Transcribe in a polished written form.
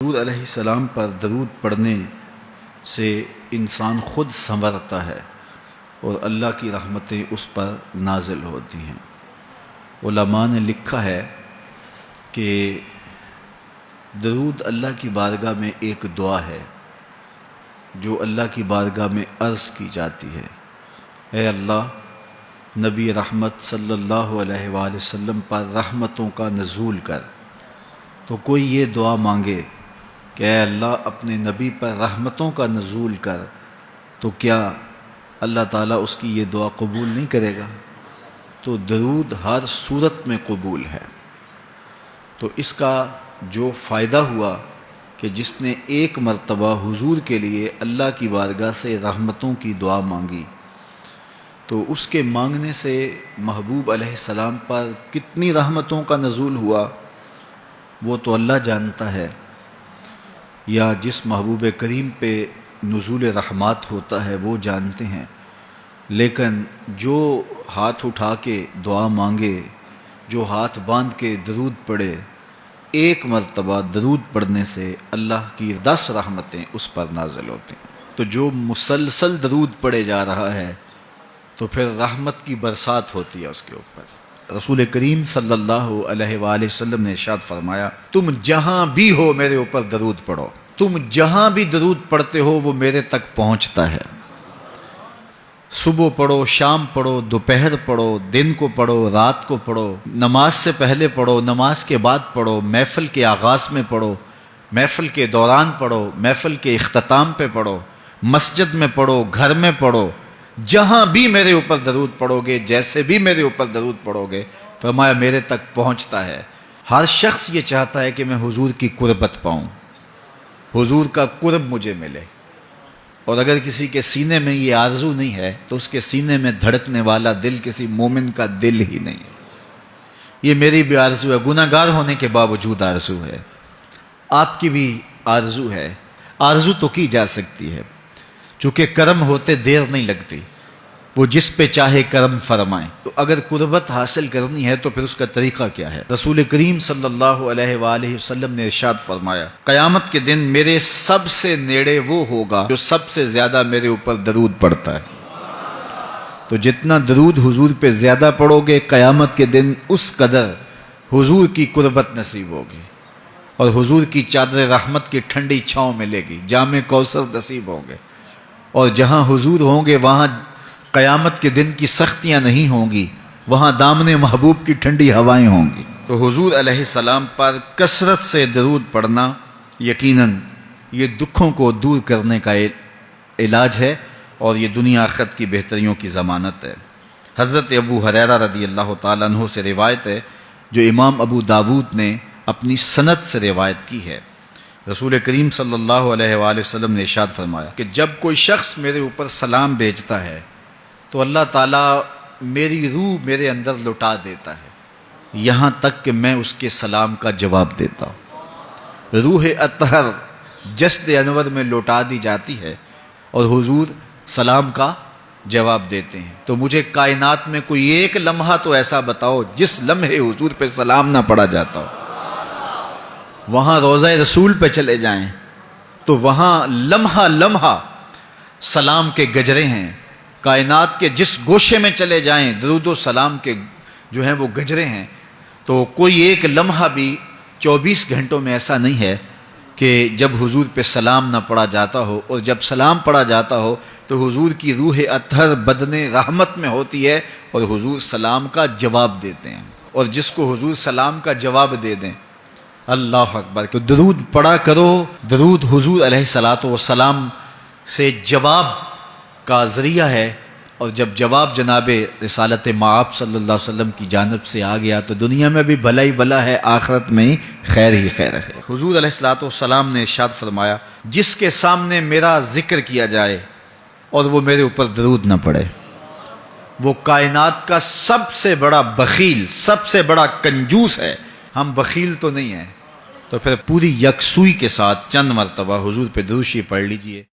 حضور علیہ السلام پر درود پڑھنے سے انسان خود سنورتا ہے اور اللہ کی رحمتیں اس پر نازل ہوتی ہیں۔ علماء نے لکھا ہے کہ درود اللہ کی بارگاہ میں ایک دعا ہے جو اللہ کی بارگاہ میں عرض کی جاتی ہے، اے اللہ، نبی رحمت صلی اللہ علیہ وآلہ وسلم پر رحمتوں کا نزول کر۔ تو کوئی یہ دعا مانگے کہ اے اللہ اپنے نبی پر رحمتوں کا نزول کر، تو کیا اللہ تعالیٰ اس کی یہ دعا قبول نہیں کرے گا؟ تو درود ہر صورت میں قبول ہے۔ تو اس کا جو فائدہ ہوا کہ جس نے ایک مرتبہ حضور کے لیے اللہ کی بارگاہ سے رحمتوں کی دعا مانگی، تو اس کے مانگنے سے محبوب علیہ السلام پر کتنی رحمتوں کا نزول ہوا وہ تو اللہ جانتا ہے، یا جس محبوب کریم پہ نزول رحمات ہوتا ہے وہ جانتے ہیں، لیکن جو ہاتھ اٹھا کے دعا مانگے، جو ہاتھ باندھ کے درود پڑھے، ایک مرتبہ درود پڑھنے سے اللہ کی 10 رحمتیں اس پر نازل ہوتی ہیں۔ تو جو مسلسل درود پڑھے جا رہا ہے تو پھر رحمت کی برسات ہوتی ہے اس کے اوپر۔ رسول کریم صلی اللہ علیہ وآلہ وسلم نے ارشاد فرمایا، تم جہاں بھی ہو میرے اوپر درود پڑھو، تم جہاں بھی درود پڑھتے ہو وہ میرے تک پہنچتا ہے۔ صبح پڑھو، شام پڑھو، دوپہر پڑھو، دن کو پڑھو، رات کو پڑھو، نماز سے پہلے پڑھو، نماز کے بعد پڑھو، محفل کے آغاز میں پڑھو، محفل کے دوران پڑھو، محفل کے اختتام پہ پڑھو، مسجد میں پڑھو، گھر میں پڑھو، جہاں بھی میرے اوپر درود پڑھو گے، جیسے بھی میرے اوپر درود پڑھو گے، فرمایا میرے تک پہنچتا ہے۔ ہر شخص یہ چاہتا ہے کہ میں حضور کی قربت پاؤں، حضور کا قرب مجھے ملے، اور اگر کسی کے سینے میں یہ آرزو نہیں ہے تو اس کے سینے میں دھڑکنے والا دل کسی مومن کا دل ہی نہیں ہے۔ یہ میری بھی آرزو ہے، گناہ گار ہونے کے باوجود آرزو ہے، آپ کی بھی آرزو ہے۔ آرزو تو کی جا سکتی ہے، چونکہ کرم ہوتے دیر نہیں لگتی، وہ جس پہ چاہے کرم فرمائیں۔ تو اگر قربت حاصل کرنی ہے تو پھر اس کا طریقہ کیا ہے؟ رسول کریم صلی اللہ علیہ وآلہ وسلم نے ارشاد فرمایا، قیامت کے دن میرے سب سے نیڑے وہ ہوگا جو سب سے زیادہ میرے اوپر درود پڑھتا ہے۔ تو جتنا درود حضور پہ زیادہ پڑھو گے، قیامت کے دن اس قدر حضور کی قربت نصیب ہوگی، اور حضور کی چادر رحمت کی ٹھنڈی چھاؤں ملے گی، جام کوثر نصیب ہوں گے، اور جہاں حضور ہوں گے وہاں قیامت کے دن کی سختیاں نہیں ہوں گی، وہاں دامن محبوب کی ٹھنڈی ہوائیں ہوں گی۔ تو حضور علیہ السلام پر کثرت سے درود پڑھنا یقیناً یہ دکھوں کو دور کرنے کا علاج ہے، اور یہ دنیا آخرت کی بہتریوں کی ضمانت ہے۔ حضرت ابو ہریرہ رضی اللہ تعالیٰ عنہ سے روایت ہے جو امام ابو داود نے اپنی سند سے روایت کی ہے۔ رسول کریم صلی اللہ علیہ وآلہ وسلم نے ارشاد فرمایا کہ جب کوئی شخص میرے اوپر سلام بھیجتا ہے تو اللہ تعالیٰ میری روح میرے اندر لٹا دیتا ہے، یہاں تک کہ میں اس کے سلام کا جواب دیتا ہوں۔ روح اطہر جسد انور میں لوٹا دی جاتی ہے اور حضور سلام کا جواب دیتے ہیں۔ تو مجھے کائنات میں کوئی ایک لمحہ تو ایسا بتاؤ جس لمحے حضور پہ سلام نہ پڑھا جاتا ہو۔ وہاں روضہ رسول پہ چلے جائیں تو وہاں لمحہ لمحہ سلام کے گجرے ہیں، کائنات کے جس گوشے میں چلے جائیں درود و سلام کے جو ہیں وہ گجرے ہیں۔ تو کوئی ایک لمحہ بھی 24 گھنٹوں میں ایسا نہیں ہے کہ جب حضور پہ سلام نہ پڑھا جاتا ہو، اور جب سلام پڑھا جاتا ہو تو حضور کی روح اطہر بدن رحمت میں ہوتی ہے اور حضور سلام کا جواب دیتے ہیں، اور جس کو حضور سلام کا جواب دے دیں، اللہ اکبر، کہ درود پڑھا کرو۔ درود حضور علیہ الصلاۃ والسلام سے جواب کا ذریعہ ہے، اور جب جواب جناب رسالت مآب صلی اللہ علیہ وسلم کی جانب سے آ گیا تو دنیا میں بھی بھلا ہی بھلا ہے، آخرت میں خیر ہی خیر ہے۔ حضور علیہ الصلاۃ والسلام نے ارشاد فرمایا، جس کے سامنے میرا ذکر کیا جائے اور وہ میرے اوپر درود نہ پڑے، وہ کائنات کا سب سے بڑا بخیل، سب سے بڑا کنجوس ہے۔ ہم بخیل تو نہیں ہیں، تو پھر پوری یکسوئی کے ساتھ چند مرتبہ حضور پہ درود شریف پڑھ لیجئے۔